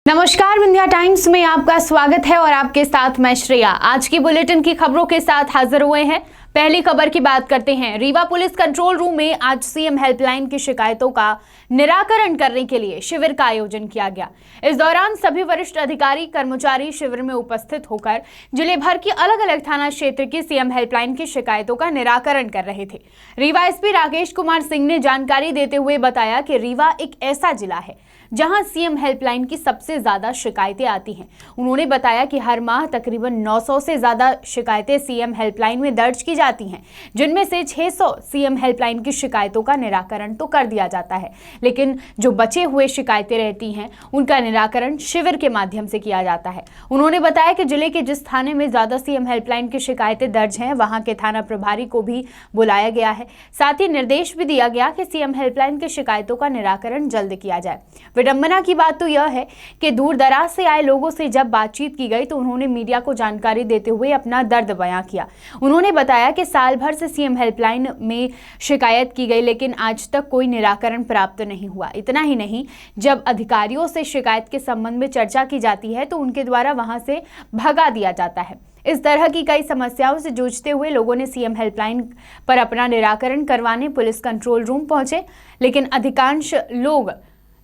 नमस्कार, विंध्या टाइम्स में आपका स्वागत है और आपके साथ मैं श्रेया। आज की बुलेटिन की खबरों के साथ हाजिर हुए हैं। पहली खबर की बात करते हैं। रीवा पुलिस कंट्रोल रूम में आज सीएम हेल्पलाइन की शिकायतों का निराकरण करने के लिए शिविर का आयोजन किया गया। इस दौरान सभी वरिष्ठ अधिकारी कर्मचारी शिविर में उपस्थित होकर जिले भर की अलग अलग थाना क्षेत्र की सीएम हेल्पलाइन की शिकायतों का निराकरण कर रहे थे। रीवा एसपी राकेश कुमार सिंह ने जानकारी देते हुए बताया कि रीवा एक ऐसा जिला है जहां सीएम हेल्पलाइन की सबसे ज्यादा शिकायतें आती हैं। उन्होंने बताया कि हर माह तकरीबन 900 से ज्यादा शिकायतें सीएम हेल्पलाइन में दर्ज की जाती हैं, जिनमें से 600 सीएम हेल्पलाइन की शिकायतों का निराकरण तो कर दिया जाता है, लेकिन जो बचे हुए शिकायतें रहती हैं उनका निराकरण शिविर के माध्यम से किया जाता है। उन्होंने बताया कि जिले के जिस थाने में ज्यादा सीएम हेल्पलाइन की शिकायतें दर्ज हैं वहां के थाना प्रभारी को भी बुलाया गया है। साथ ही निर्देश भी दिया गया कि सीएम हेल्पलाइन की शिकायतों का निराकरण जल्द किया जाए। विडंबना की बात तो यह है कि दूर दराज से आए लोगों से जब बातचीत की गई तो उन्होंने मीडिया को जानकारी देते हुए अपना दर्द बयां किया। उन्होंने बताया कि साल भर से सीएम हेल्पलाइन में शिकायत की गई, लेकिन आज तक कोई निराकरण प्राप्त नहीं हुआ। इतना ही नहीं, जब अधिकारियों से शिकायत के संबंध में चर्चा की जाती है तो उनके द्वारा वहां से भगा दिया जाता है। इस तरह की कई समस्याओं से जूझते हुए लोगों ने सीएम हेल्पलाइन पर अपना निराकरण करवाने पुलिस कंट्रोल रूम पहुंचे, लेकिन अधिकांश लोग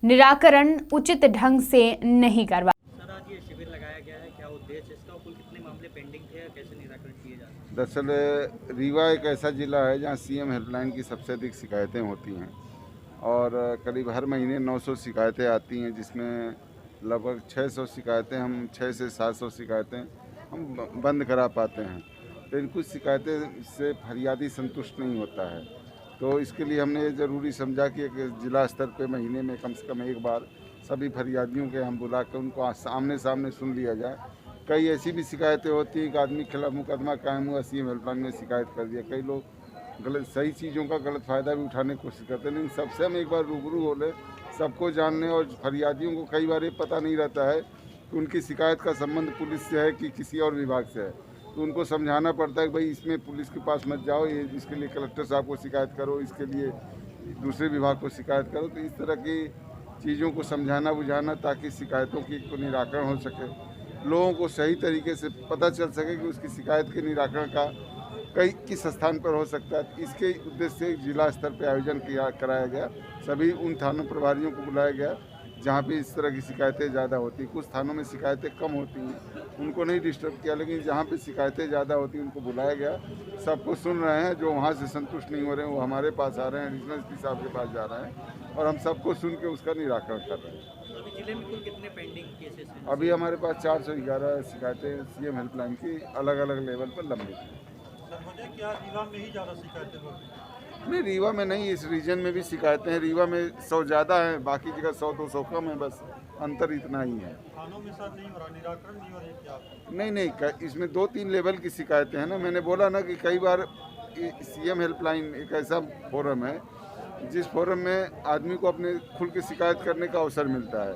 निराकरण उचित ढंग से नहीं करवा। सर, आज ये शिविर लगाया गया है, क्या उद्देश्य इसका? कुल कितने मामले पेंडिंग थे और कैसे निराकरण किए जा रहे हैं? दरअसल रीवा एक ऐसा ज़िला है जहाँ सीएम हेल्पलाइन की सबसे अधिक शिकायतें होती हैं और करीब हर महीने 900 शिकायतें आती हैं, जिसमें लगभग 600 शिकायतें हम 6 से 700 शिकायतें हम बंद करा पाते हैं। लेकिन कुछ शिकायतें से फरियादी संतुष्ट नहीं होता है, तो इसके लिए हमने ये ज़रूरी समझा कि एक ज़िला स्तर पे महीने में कम से कम एक बार सभी फरियादियों के हम बुला कर उनको सामने सामने सुन लिया जाए। कई ऐसी भी शिकायतें होती हैं कि आदमी के खिलाफ मुकदमा कायम हुआ, सीएम हेल्पलाइन में शिकायत कर दिया। कई लोग गलत सही चीज़ों का गलत फ़ायदा भी उठाने की कोशिश करते हैं, लेकिन सबसे हम एक बार रूबरू हो ले, सबको जानने। और फरियादियों को कई बार ये पता नहीं रहता है कि उनकी शिकायत का संबंध पुलिस से है कि किसी और विभाग से है, तो उनको समझाना पड़ता है कि भाई इसमें पुलिस के पास मत जाओ, ये इसके लिए कलेक्टर साहब को शिकायत करो, इसके लिए दूसरे विभाग को शिकायत करो। तो इस तरह की चीज़ों को समझाना बुझाना ताकि शिकायतों की को निराकरण हो सके, लोगों को सही तरीके से पता चल सके कि उसकी शिकायत के निराकरण का किस स्थान पर हो सकता है। इसके उद्देश्य से जिला स्तर पर आयोजन कराया गया। सभी उन थाना प्रभारियों को बुलाया गया जहाँ पे इस तरह की शिकायतें ज़्यादा होती हैं। कुछ थानों में शिकायतें कम होती हैं, उनको नहीं डिस्टर्ब किया, लेकिन जहाँ पे शिकायतें ज़्यादा होती हैं उनको बुलाया गया। सबको सुन रहे हैं, जो वहाँ से संतुष्ट नहीं हो रहे हैं वो हमारे पास आ रहे हैं, एडिशनल एसपी साहब के पास जा रहे हैं और हम सबको सुन के उसका निराकरण कर रहे हैं। अभी जिले में कुल कितने पेंडिंग केसेस हैं? अभी हमारे पास 411 शिकायतें सीएम हेल्पलाइन की अलग अलग लेवल पर लंबित हैं। क्या रीवा में ही ज़्यादा शिकायतें होती हैं? नहीं, रीवा में नहीं, इस रीजन में भी शिकायतें हैं। रीवा में 100 ज़्यादा है, बाकी जगह 100-200 कम है, बस अंतर इतना ही है। थानों में सर नहीं हो रहा, निराकरण नहीं हो रही क्या? नहीं, इसमें 2-3 लेवल की शिकायतें हैं ना। मैंने बोला ना कि कई बार सीएम हेल्पलाइन एक ऐसा फोरम है जिस फोरम में आदमी को अपने खुल के शिकायत करने का अवसर मिलता है।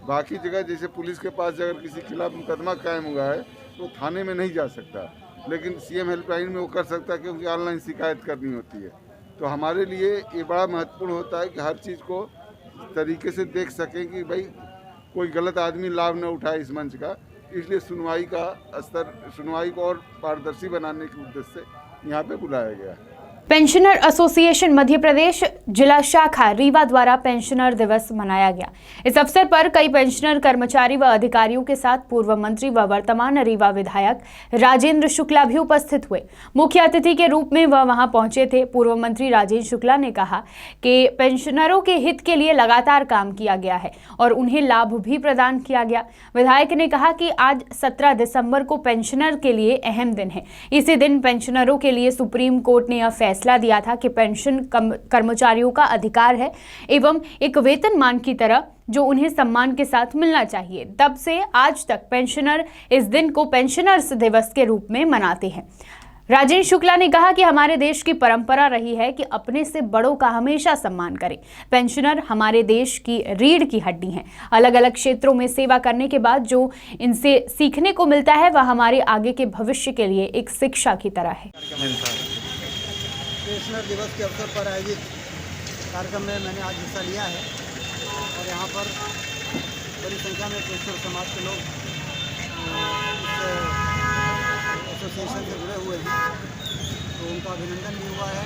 बाकी जगह जैसे पुलिस के पास अगर किसी खिलाफ मुकदमा कायम हुआ है तो थाने में नहीं जा सकता, लेकिन सीएम हेल्पलाइन में वो कर सकता है क्योंकि ऑनलाइन शिकायत करनी होती है। तो हमारे लिए ये बड़ा महत्वपूर्ण होता है कि हर चीज़ को तरीके से देख सकें कि भाई कोई गलत आदमी लाभ न उठाए इस मंच का। इसलिए सुनवाई को और पारदर्शी बनाने के उद्देश्य से यहाँ पे बुलाया गया है। पेंशनर एसोसिएशन मध्य प्रदेश जिला शाखा रीवा द्वारा पेंशनर दिवस मनाया गया। इस अवसर पर कई पेंशनर कर्मचारी व अधिकारियों के साथ पूर्व मंत्री व वर्तमान रीवा विधायक राजेंद्र शुक्ला भी उपस्थित हुए। मुख्य अतिथि के रूप में वह वहां पहुंचे थे। पूर्व मंत्री राजेंद्र शुक्ला ने कहा कि पेंशनरों के हित के लिए लगातार काम किया गया है और उन्हें लाभ भी प्रदान किया गया। विधायक ने कहा कि आज 17 दिसंबर को पेंशनर के लिए अहम दिन है। इसी दिन पेंशनरों के लिए सुप्रीम कोर्ट ने यह फैसला दिया था कि पेंशन कर्मचारियों का अधिकार है एवं एक वेतनमान की तरह जो उन्हें सम्मान के साथ मिलना चाहिए। तब से आज तक पेंशनर इस दिन को पेंशनर्स दिवस के रूप में मनाते हैं। राजेंद्र शुक्ला ने कहा कि हमारे देश की परंपरा रही है कि अपने से बड़ों का हमेशा सम्मान करें। पेंशनर हमारे देश की रीढ़ की हड्डी हैं। अलग अलग क्षेत्रों में सेवा करने के बाद जो इनसे सीखने को मिलता है वह हमारे आगे के भविष्य के लिए एक शिक्षा की तरह है। पेंशनर दिवस के अवसर पर आयोजित कार्यक्रम में मैंने आज हिस्सा लिया है और यहाँ पर बड़ी संख्या में पेंशनर समाज के लोग एसोसिएशन से जुड़े हुए हैं, तो उनका अभिनंदन भी हुआ है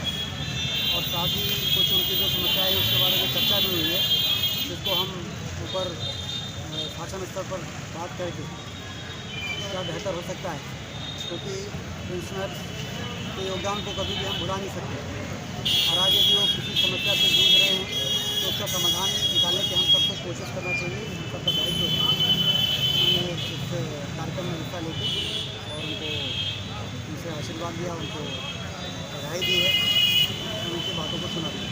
और साथ ही कुछ उनकी जो समस्या है उसके बारे में चर्चा भी हुई है, जिसको हम ऊपर शासन स्तर पर बात करके क्या बेहतर हो सकता है, क्योंकि पेंशनर के योगदान को कभी भी हम भुला नहीं सकते और आज यदि वो किसी समस्या से जूझ रहे हैं तो उसका समाधान निकालने की हम सबको कोशिश करना चाहिए। हम सबका दायित्व है। हमने इस कार्यक्रम में हिस्सा लेके और उनको उनसे आशीर्वाद दिया, उनको बधाई दी है, उनकी बातों को सुना दिया।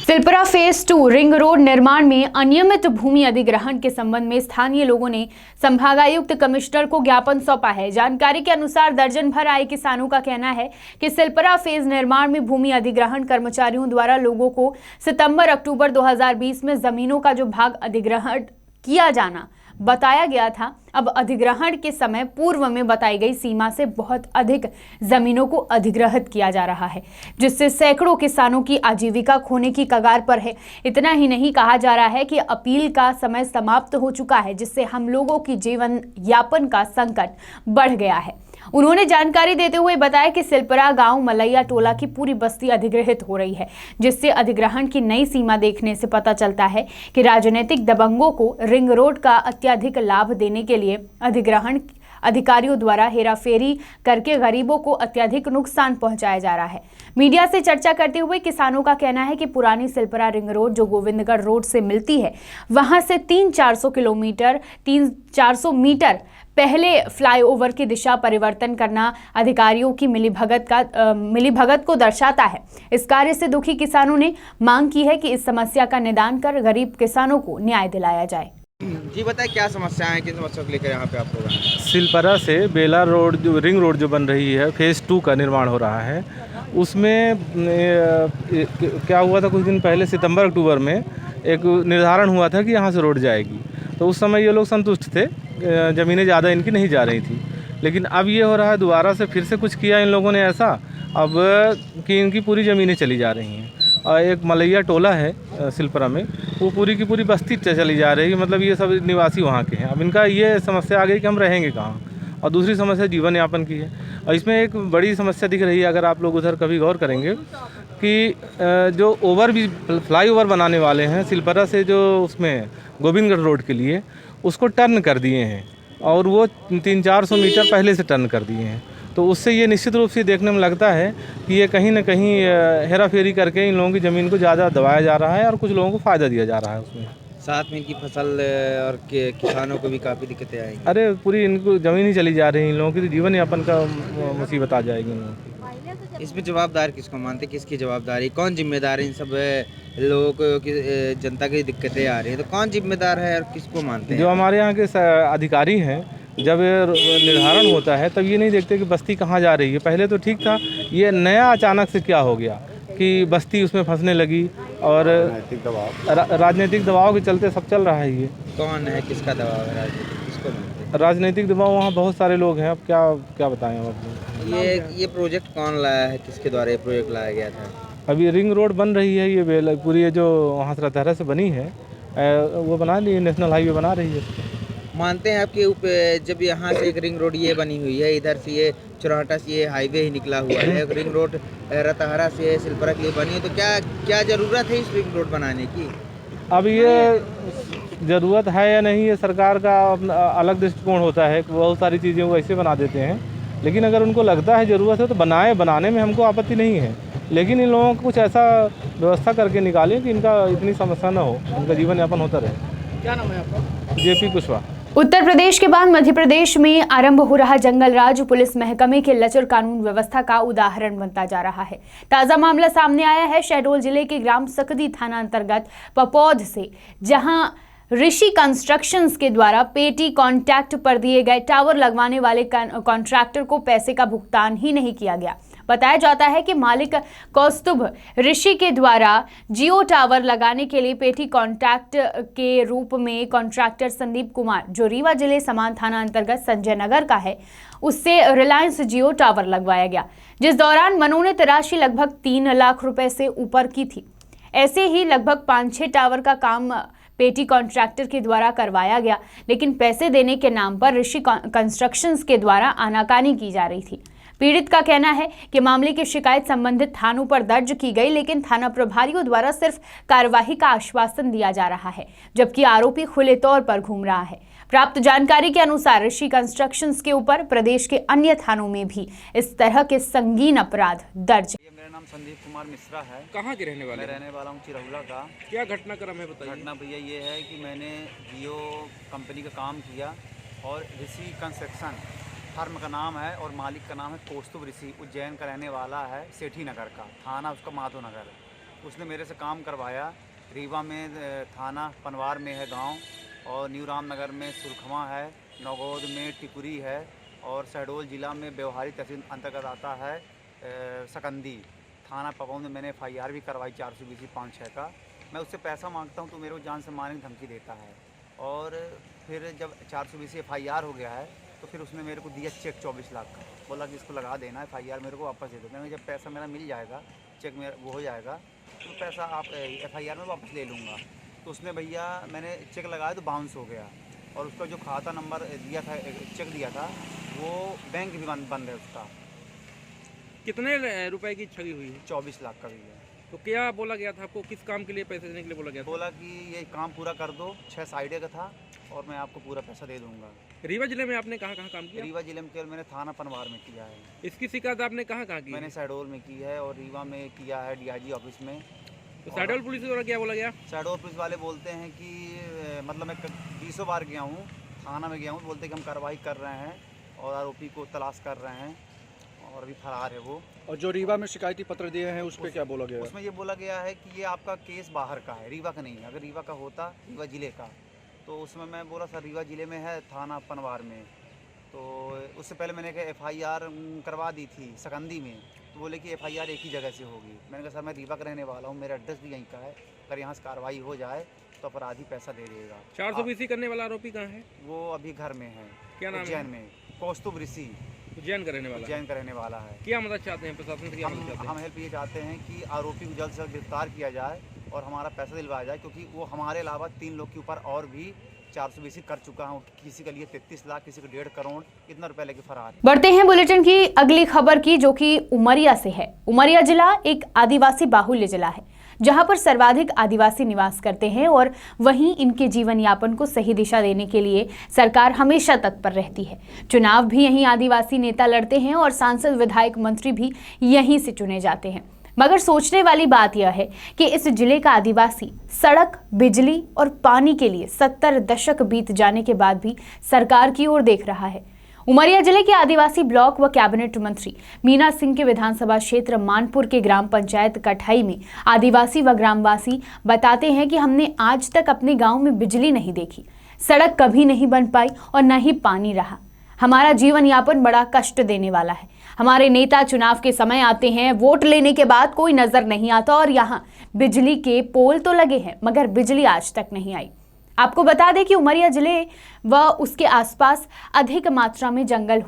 सिलपरा फेज 2 रिंग रोड निर्माण में अनियमित भूमि अधिग्रहण के संबंध में स्थानीय लोगों ने संभागायुक्त कमिश्नर को ज्ञापन सौंपा है। जानकारी के अनुसार दर्जन भर आए किसानों का कहना है कि सिलपरा फेज निर्माण में भूमि अधिग्रहण कर्मचारियों द्वारा लोगों को सितंबर-अक्टूबर 2020 में जमीनों का जो भाग अधिग्रहण किया जाना बताया गया था, अब अधिग्रहण के समय पूर्व में बताई गई सीमा से बहुत अधिक जमीनों को अधिग्रहित किया जा रहा है, जिससे सैकड़ों किसानों की आजीविका खोने की कगार पर है। इतना ही नहीं, कहा जा रहा है कि अपील का समय समाप्त हो चुका है, जिससे हम लोगों की जीवन यापन का संकट बढ़ गया है। उन्होंने जानकारी देते हुए बताया कि सिलपरा गांव मलैया टोला की पूरी बस्ती अधिग्रहित हो रही है, जिससे अधिग्रहण की नई सीमा देखने से पता चलता है कि राजनीतिक दबंगों को रिंग रोड का अत्यधिक लाभ देने के लिए अधिग्रहण अधिकारियों द्वारा हेराफेरी करके गरीबों को अत्यधिक नुकसान पहुंचाया जा रहा है। मीडिया से चर्चा करते हुए किसानों का कहना है कि पुरानी सिलपरा रिंग रोड जो गोविंदगढ़ रोड से मिलती है, वहां से 300-400 मीटर पहले फ्लाईओवर की दिशा परिवर्तन करना अधिकारियों की मिलीभगत को दर्शाता है। इस कार्य से दुखी किसानों ने मांग की है कि इस समस्या का निदान कर गरीब किसानों को न्याय दिलाया जाए। जी बताएं, क्या समस्या है, किन समस्या को लेकर यहाँ पे आप लोग आए हैं? सिलपरा से बेला रोड जो रिंग रोड जो बन रही है, फेज़ 2 का निर्माण हो रहा है। उसमें क्या हुआ था, कुछ दिन पहले सितंबर-अक्टूबर में एक निर्धारण हुआ था कि यहाँ से रोड जाएगी, तो उस समय ये लोग संतुष्ट थे, ज़मीनें ज़्यादा इनकी नहीं जा रही थी। लेकिन अब ये हो रहा है, दोबारा से फिर से कुछ किया इन लोगों ने ऐसा अब कि इनकी पूरी ज़मीनें चली जा रही हैं। और एक मलैया टोला है सिलपरा में, वो पूरी की पूरी बस्ती चली जा रही है, मतलब ये सब निवासी वहाँ के हैं। अब इनका ये समस्या आ गई कि हम रहेंगे कहाँ, और दूसरी समस्या जीवन यापन की है। और इसमें एक बड़ी समस्या दिख रही है, अगर आप लोग उधर कभी गौर करेंगे, कि जो फ्लाईओवर बनाने वाले हैं सिलपरा से जो उसमें गोविंदगढ़ रोड के लिए, उसको टर्न कर दिए हैं और वो 300-400 मीटर पहले से टर्न कर दिए हैं। तो उससे ये निश्चित रूप से देखने में लगता है कि ये कहीं ना कहीं हेराफेरी करके इन लोगों की ज़मीन को ज़्यादा दबाया जा रहा है और कुछ लोगों को फ़ायदा दिया जा रहा है उसमें। साथ में इनकी फसल और किसानों को भी काफ़ी दिक्कतें आएंगी। अरे पूरी इनको ज़मीन ही चली जा रही है, इन लोगों की तो जीवन यापन का मुसीबत आ जाएगी इन लोगों की। इसमें जवाबदार किसको मानते, किसकी जवाबदारी, कौन जिम्मेदार है इन सब लोगों को, जनता की दिक्कतें आ रही है, तो कौन जिम्मेदार है और किसको मानते हैं? जो हमारे यहाँ के अधिकारी हैं, जब निर्धारण होता है तब ये नहीं देखते कि बस्ती कहाँ जा रही है। पहले तो ठीक था, ये नया अचानक से क्या हो गया कि बस्ती उसमें फंसने लगी और राजनीतिक दबाव के चलते सब चल रहा है। ये कौन है, किसका दबाव है, राजनीतिक किसको मानते हैं? राजनीतिक दबाव वहाँ बहुत सारे लोग हैं, अब क्या बताएं हम आपको। ये प्रोजेक्ट कौन लाया है, किसके द्वारा ये प्रोजेक्ट लाया गया था? अभी रिंग रोड बन रही है, ये पूरी ये जो वहाँ से तरह से बनी है, वो बना ली, नेशनल हाईवे बना रही है। मानते हैं आपके जब यहाँ से एक रिंग रोड ये बनी हुई है, इधर से ये चौराहा से ये हाईवे ही निकला हुआ है, एक रिंग रोड रतहरा से सिलपरा के लिए बनी है, तो क्या ज़रूरत है इस रिंग रोड बनाने की? अब ये ज़रूरत है या नहीं, ये सरकार का अलग दृष्टिकोण होता है। बहुत सारी चीज़ें वो ऐसे बना देते हैं, लेकिन अगर उनको लगता है ज़रूरत है तो बनाने में हमको आपत्ति नहीं है, लेकिन इन लोगों को कुछ ऐसा व्यवस्था करके निकालें कि इनका इतनी समस्या न हो, इनका जीवन यापन होता रहे। क्या नाम है आपका? JP कुशवाहा। उत्तर प्रदेश के बाद मध्य प्रदेश में आरंभ हो रहा जंगल राज पुलिस महकमे के लचर कानून व्यवस्था का उदाहरण बनता जा रहा है। ताजा मामला सामने आया है शहडोल जिले के ग्राम सकदी थाना अंतर्गत पपौध से, जहां ऋषि कंस्ट्रक्शंस के द्वारा पेटी कॉन्ट्रैक्ट पर दिए गए टावर लगवाने वाले कॉन्ट्रैक्टर को पैसे का भुगतान ही नहीं किया गया। बताया जाता है कि मालिक कौस्तुभ ऋषि के द्वारा जियो टावर लगाने के लिए पेटी कॉन्ट्रैक्ट के रूप में कॉन्ट्रैक्टर संदीप कुमार, जो रीवा जिले समान थाना अंतर्गत संजय नगर का है, उससे रिलायंस जियो टावर लगवाया गया, जिस दौरान मनोनीत राशि लगभग 3 लाख रुपए से ऊपर की थी। ऐसे ही लगभग 5-6 टावर का काम पेटी कॉन्ट्रैक्टर के द्वारा करवाया गया, लेकिन पैसे देने के नाम पर ऋषि कंस्ट्रक्शंस के द्वारा आनाकानी की जा रही थी। पीड़ित का कहना है कि मामले की शिकायत संबंधित थानों पर दर्ज की गई, लेकिन थाना प्रभारियों द्वारा सिर्फ कार्यवाही का आश्वासन दिया जा रहा है, जबकि आरोपी खुले तौर पर घूम रहा है। प्राप्त जानकारी के अनुसार ऋषि कंस्ट्रक्शंस के ऊपर प्रदेश के अन्य थानों में भी इस तरह के संगीन अपराध दर्ज। मेरा नाम संदीप कुमार मिश्रा है। कहाँ के रहने वाले मैं हैं? रहने वाला हूँ चिरहुला का। क्या घटनाक्रम है बताइए। घटना भैया ये है कि मैंने जियो कंपनी का काम किया और ऋषि कंस्ट्रक्शन फर्म का नाम है और मालिक का नाम है कौस्तुभ ऋषि, उज्जैन का रहने वाला है, सेठी नगर का, थाना उसका माधो नगर। उसने मेरे से काम करवाया। रीवा में थाना पनवार में है गांव, और न्यू रामनगर में सुरखमा है, नौगौद में टिकुरी है, और शहडोल ज़िला में व्यवहारी तहसील अंतर्गत आता है सकंदी। थाना पकौन में मैंने FIR भी करवाई 420-5-6 का। मैं उससे पैसा मांगता हूँ तो मेरे को जान से मारने की धमकी देता है, और फिर जब 420 FIR हो गया है तो फिर उसने मेरे को दिया चेक 24 लाख का, बोला कि इसको लगा देना, FIR मेरे को वापस दे दो। मैंने जब पैसा मेरा मिल जाएगा, चेक मेरा वो हो जाएगा, तो पैसा आप FIR में वापस ले लूँगा। तो उसने भैया मैंने चेक लगाया तो बाउंस हो गया, और उसका जो खाता नंबर दिया था, चेक दिया था, वो बैंक भी बंद है उसका। कितने रुपए की ठगी हुई है? 24 लाख का भी है। तो क्या बोला गया था आपको? किस काम के लिए पैसे देने के लिए बोला गया था? बोला कि ये काम पूरा कर दो, 6 साइडे का था, और मैं आपको पूरा पैसा दे दूंगा। रीवा जिले में आपने कहाँ कहाँ काम किया? रीवा जिले में केवल मैंने थाना पनवार में किया है। इसकी शिकायत आपने कहाँ कहाँ की? मैंने शहडोल में की है और रीवा में किया है DIG ऑफिस में। तो शहडोल पुलिस द्वारा क्या बोला गया? शहडोल पुलिस वाले बोलते हैं कि मतलब मैं 20 बार गया हूँ, थाना में गया हूँ, बोलते हैं कि हम कार्रवाई कर रहे हैं और आरोपी को तलाश कर रहे हैं और अभी फरार है वो। और जो रीवा में शिकायती पत्र दिए हैं उस पर क्या बोला गया? उसमें ये बोला गया है कि ये आपका केस बाहर का है, रीवा का नहीं है। अगर रीवा का होता, रीवा ज़िले का, तो उसमें मैं बोला सर रीवा ज़िले में है, थाना पनवार में। तो उससे पहले मैंने FIR करवा दी थी सकंदी में, तो बोले कि FIR एक ही जगह से होगी। मैंने कहा सर मैं रीवा का रहने वाला हूँ, मेरा एड्रेस भी यहीं का है, अगर यहाँ से कार्रवाई हो जाए तो अपराधी पैसा दे देगा। 420 करने वाला आरोपी कहाँ है? वो अभी घर में है। क्या नाम है? उज्जैन में कौस्तुभ ऋषि, उज्जैन का रहने वाला है। उज्जैन का रहने वाला है। क्या मदद चाहते हैं प्रशासन से? क्या मदद चाहते हैं? हम हेल्प ये चाहते हैं कि आरोपी को जल्द से जल्द गिरफ्तार किया जाए और हमारा पैसा दिलवाया जाए, क्योंकि वो हमारे अलावा 3 लोग के ऊपर और भी 420 कर चुका हूँ। किसी के लिए 33 लाख, किसी को 1.5 करोड़, इतना रुपए लेके फरार है। बढ़ते हैं बुलेटिन की अगली खबर की, जो कि उमरिया से है। उमरिया जिला एक आदिवासी बाहुल्य जिला है, जहां पर सर्वाधिक आदिवासी निवास करते हैं, और वहीं इनके जीवन यापन को सही दिशा देने के लिए सरकार हमेशा तत्पर रहती है। चुनाव भी यहीं आदिवासी नेता लड़ते हैं और सांसद, विधायक, मंत्री भी यहीं से चुने जाते हैं। मगर सोचने वाली बात यह है कि इस जिले का आदिवासी सड़क, बिजली और पानी के लिए 70 दशक बीत जाने के बाद भी सरकार की ओर देख रहा है। उमरिया जिले के आदिवासी ब्लॉक व कैबिनेट मंत्री मीना सिंह के विधानसभा क्षेत्र मानपुर के ग्राम पंचायत कठाई में आदिवासी व ग्रामवासी बताते हैं कि हमने आज तक अपने गांव में बिजली नहीं देखी, सड़क कभी नहीं बन पाई और न ही पानी रहा। हमारा जीवन यापन बड़ा कष्ट देने वाला है। हमारे नेता चुनाव के समय आते हैं, वोट लेने के बाद कोई नजर नहीं आता, और यहाँ बिजली के पोल तो लगे हैं मगर बिजली आज तक नहीं आई। आपको बता दें कि उमरिया जिले व उसके आसपास अधिक मात्रा में जंगल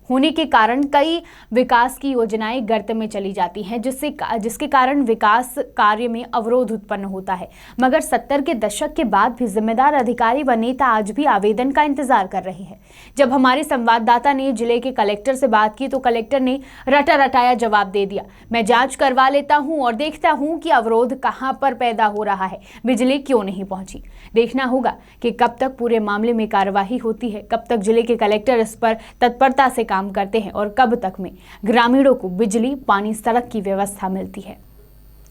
होने के कारण कई विकास की योजनाएं गर्त में चली जाती हैं, जिसके कारण विकास कार्य में अवरोध उत्पन्न होता है। मगर 70 के दशक के बाद भी जिम्मेदार अधिकारी व नेता आज भी आवेदन का इंतजार कर रहे हैं। जब हमारे संवाददाता ने जिले के कलेक्टर से बात की तो कलेक्टर ने रटा रटाया जवाब दे दिया, मैं जांच करवा लेता हूं और देखता हूं कि अवरोध कहां पर पैदा हो रहा है, बिजली क्यों नहीं पहुंची। देखना होगा कि कब तक पूरे मामले में कार्यवाही होती है, कब तक जिले के कलेक्टर इस पर तत्परता से काम करते हैं और कब तक में ग्रामीणों को बिजली, पानी, सड़क की व्यवस्था मिलती है।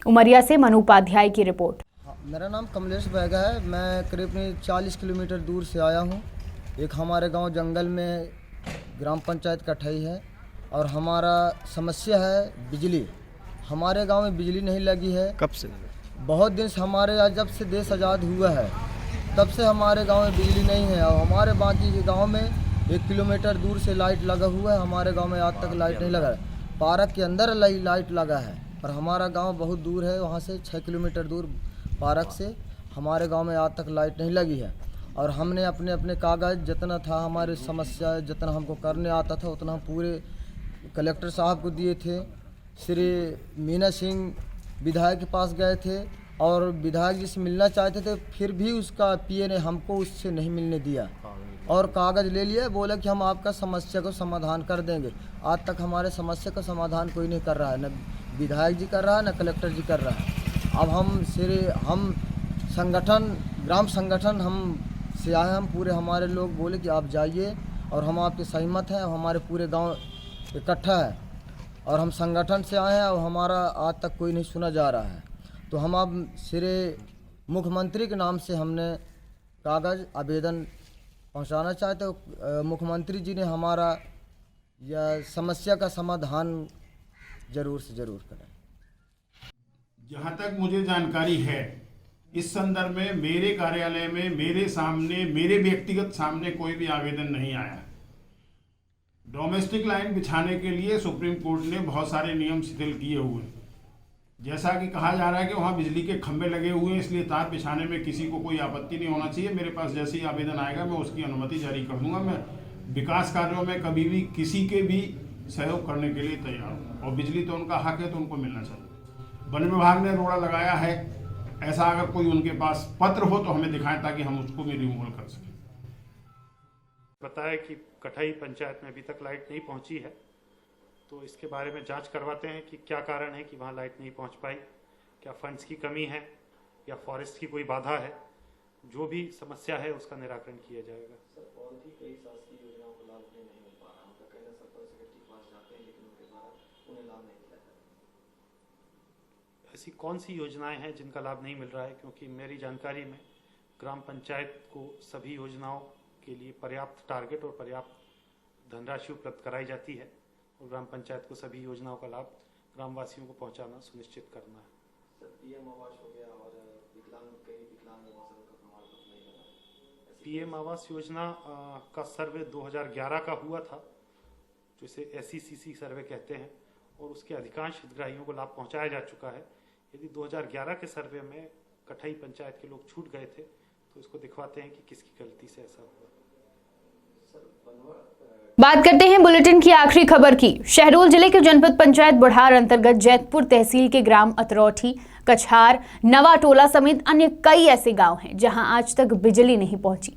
उमरिया से मनु उपाध्याय की रिपोर्ट। मेरा नाम कमलेश बैगा है। मैं करीब 40 किलोमीटर दूर से आया हूँ। एक हमारे गांव जंगल में ग्राम पंचायत कठाई है और हमारा समस्या है बिजली। हमारे गांव में बिजली नहीं लगी है। कब से? बहुत दिन से हमारे यहाँ जब से देश आज़ाद हुआ है तब से हमारे गांव में बिजली नहीं है, और हमारे बाकी के गांव में 1 किलोमीटर दूर से लाइट लगा हुआ है। हमारे गांव में आज तक लाइट नहीं लगा है। पार्क के अंदर लाइट लगा है, और हमारा गांव बहुत दूर है, वहाँ से 6 किलोमीटर दूर पार्क से हमारे गांव में आज तक लाइट नहीं लगी है। और हमने अपने अपने कागज़ जितना था, हमारी समस्या जितना हमको करने आता था उतना हम पूरे कलेक्टर साहब को दिए थे। श्री मीना सिंह विधायक के पास गए थे और विधायक जी से मिलना चाहते थे, फिर भी उसका पीए ने हमको उससे नहीं मिलने दिया और कागज़ ले लिए, बोला कि हम आपका समस्या को समाधान कर देंगे। आज तक हमारे समस्या का समाधान कोई नहीं कर रहा है, न विधायक जी कर रहा है न कलेक्टर जी कर रहा है। अब हम संगठन, ग्राम संगठन हम से आए, हम पूरे हमारे लोग बोले कि आप जाइए और हम आपके सहमत हैं। हमारे पूरे गांव इकट्ठा है और हम संगठन से आए हैं और हमारा आज तक कोई नहीं सुना जा रहा है। तो हम अब श्री मुख्यमंत्री के नाम से हमने कागज़ आवेदन पहुंचाना चाहते हो। मुख्यमंत्री जी ने हमारा यह समस्या का समाधान ज़रूर से ज़रूर करें। जहाँ तक मुझे जानकारी है, इस संदर्भ में मेरे कार्यालय में मेरे व्यक्तिगत सामने कोई भी आवेदन नहीं आया। डोमेस्टिक लाइन बिछाने के लिए सुप्रीम कोर्ट ने बहुत सारे नियम शिथिल किए हुए हैं। जैसा कि कहा जा रहा है कि वहाँ बिजली के खंभे लगे हुए हैं, इसलिए तार बिछाने में किसी को कोई आपत्ति नहीं होना चाहिए। मेरे पास जैसे ही आवेदन आएगा मैं उसकी अनुमति जारी कर दूंगा। मैं विकास कार्यों में कभी भी किसी के भी सहयोग करने के लिए तैयार हूँ, और बिजली तो उनका हक है तो उनको मिलना चाहिए। वन विभाग ने रोड़ा लगाया है, ऐसा अगर कोई उनके पास पत्र हो तो हमें दिखाएं ताकि हम उसको भी रिमूवल कर सकें। बताया कि कटाई पंचायत में अभी तक लाइट नहीं पहुंची है, तो इसके बारे में जांच करवाते हैं कि क्या कारण है कि वहां लाइट नहीं पहुंच पाई। क्या फंड्स की कमी है या फॉरेस्ट की कोई बाधा है। जो भी समस्या है उसका निराकरण किया जाएगा। सर, और भी कई शासकीय योजनाओं का लाभ उन्हें नहीं मिल पा रहा। उनका कहना सरपंच सेक्रेटरी के पास जाते हैं लेकिन उनके द्वारा उन्हें लाभ नहीं दिया जाता। ऐसी कौन सी योजनाएं हैं जिनका लाभ नहीं मिल रहा है, क्योंकि मेरी जानकारी में ग्राम पंचायत को सभी योजनाओं के लिए पर्याप्त टारगेट और पर्याप्त धनराशि उपलब्ध कराई जाती है, और ग्राम पंचायत को सभी योजनाओं का लाभ ग्रामवासियों को पहुंचाना सुनिश्चित करना है। सर, पीएम आवास हो गया और विकलांग आवास का प्रमाण पत्र नहीं बना। पीएम आवास योजना का सर्वे 2011 का हुआ था, जिसे SECC सर्वे कहते हैं, और उसके अधिकांश हितग्राहियों को लाभ पहुंचाया जा चुका है। यदि 2011 के सर्वे में कटाई पंचायत के लोग छूट गए थे तो इसको दिखवाते हैं कि किसकी गलती से ऐसा हुआ। बात करते हैं बुलेटिन की आखिरी खबर की। शहडोल जिले के जनपद पंचायत बुढ़ार अंतर्गत जैतपुर तहसील के ग्राम अतरौठी, कछार, नवा टोला समेत अन्य कई ऐसे गांव हैं जहां आज तक बिजली नहीं पहुंची।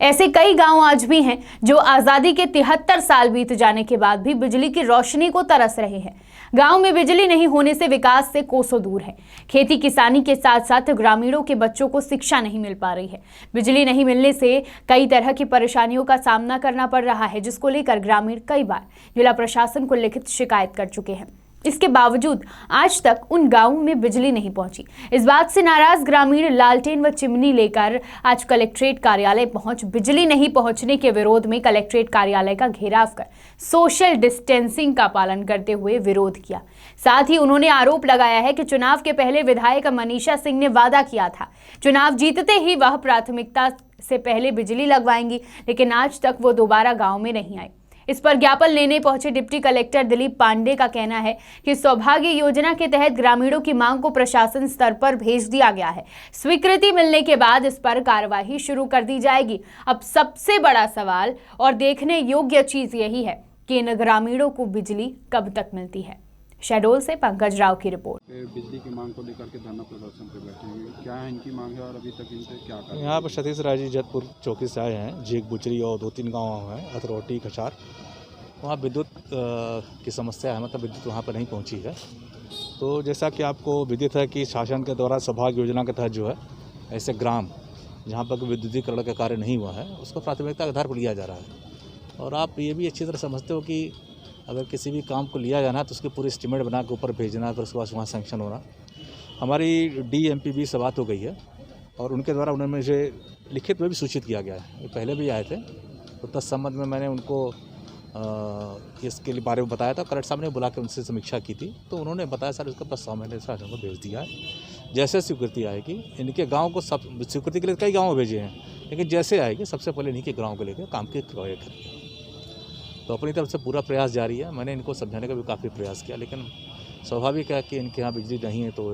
ऐसे कई गांव आज भी हैं जो आज़ादी के 73 साल बीत जाने के बाद भी बिजली की रोशनी को तरस रहे हैं। गांव में बिजली नहीं होने से विकास से कोसों दूर है। खेती किसानी के साथ साथ ग्रामीणों के बच्चों को शिक्षा नहीं मिल पा रही है। बिजली नहीं मिलने से कई तरह की परेशानियों का सामना करना पड़ रहा है, जिसको लेकर ग्रामीण कई बार जिला प्रशासन को लिखित शिकायत कर चुके हैं। इसके बावजूद आज तक उन गांवों में बिजली नहीं पहुंची। इस बात से नाराज ग्रामीण लालटेन व चिमनी लेकर आज कलेक्ट्रेट कार्यालय पहुंच बिजली नहीं पहुंचने के विरोध में कलेक्ट्रेट कार्यालय का घेराव कर सोशल डिस्टेंसिंग का पालन करते हुए विरोध किया। साथ ही उन्होंने आरोप लगाया है कि चुनाव के पहले विधायक मनीषा सिंह ने वादा किया था चुनाव जीतते ही वह प्राथमिकता से पहले बिजली लगवाएंगी, लेकिन आज तक वो दोबारा गाँव में नहीं आए। इस पर ज्ञापन लेने पहुंचे डिप्टी कलेक्टर दिलीप पांडे का कहना है कि सौभाग्य योजना के तहत ग्रामीणों की मांग को प्रशासन स्तर पर भेज दिया गया है। स्वीकृति मिलने के बाद इस पर कार्यवाही शुरू कर दी जाएगी। अब सबसे बड़ा सवाल और देखने योग्य चीज यही है कि इन ग्रामीणों को बिजली कब तक मिलती है। शहडोल से पंकज राव की रिपोर्ट। बिजली की मांग को लेकर के धरना प्रदर्शन पे बैठे हैं, क्या है इनकी मांग है और अभी तक इनसे क्या कर? यहाँ पर सतीश राय जी जैतपुर चौकी से आए हैं। झीक बुचरी और 2-3 गाँव हैं, अतरौटी, कछार। वहाँ विद्युत की समस्या है, मतलब विद्युत वहाँ पर नहीं पहुँची है। तो जैसा कि आपको विदित है कि शासन के द्वारा सौभाग्य योजना के तहत जो है ऐसे ग्राम जहाँ पर विद्युतीकरण का कार्य नहीं हुआ है उसको प्राथमिकता के आधार पर लिया जा रहा है। और आप ये भी अच्छी तरह समझते हो कि अगर किसी भी काम को लिया जाना है तो उसके पूरे एस्टीमेट बना के ऊपर भेजना है, फिर उसके बाद वहाँ सैंक्शन होना। हमारी DMPB से बात हो गई है और उनके द्वारा उन्होंने मुझे लिखित में भी सूचित किया गया है। पहले भी आए थे तो तत्संबंध में मैंने उनको इसके लिए बारे में बताया था। कलेक्टर साहब ने बुला के उनसे समीक्षा की थी तो उन्होंने बताया सर इसका प्रस्ताव मैंने शासन को भेज दिया है। जैसे स्वीकृति आएगी इनके गाँव को सब स्वीकृति के लिए कई गाँव भेजे हैं, लेकिन जैसे आएगी सबसे पहले इन्हीं के गाँव को लेकर काम की कार्रवाई करेंगे। तो अपनी तरफ से पूरा प्रयास जारी है। मैंने इनको समझाने का भी काफ़ी प्रयास किया, लेकिन स्वाभाविक है कि इनके यहाँ बिजली नहीं है तो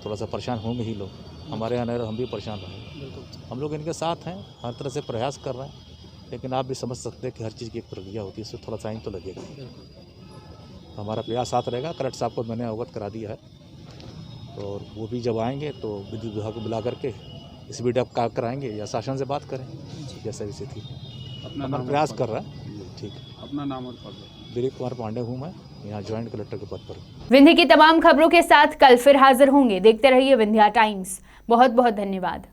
थोड़ा सा परेशान होंगे ही लोग। हमारे यहाँ नहीं, हम भी परेशान रहेंगे। हम लोग इनके साथ हैं, हर तरह से प्रयास कर रहे हैं, लेकिन आप भी समझ सकते हैं कि हर चीज़ की एक प्रक्रिया होती है, इससे थोड़ा टाइम तो लगेगा। तो हमारा प्रयास साथ रहेगा। कलेक्टर साहब को मैंने अवगत करा दिया है, और वो भी जब आएंगे तो विद्युत विभाग को बुला करके स्पीड अप का कराएंगे या शासन से बात करें, जैसा भी स्थिति हमारा प्रयास कर रहा है। ठीक है, अपना नाम और पद? दिलीप कुमार पांडे हूँ मैं, यहाँ ज्वाइंट कलेक्टर के पद पर। विंध्य की तमाम खबरों के साथ कल फिर हाजिर होंगे। देखते रहिए विंध्या टाइम्स। बहुत बहुत धन्यवाद।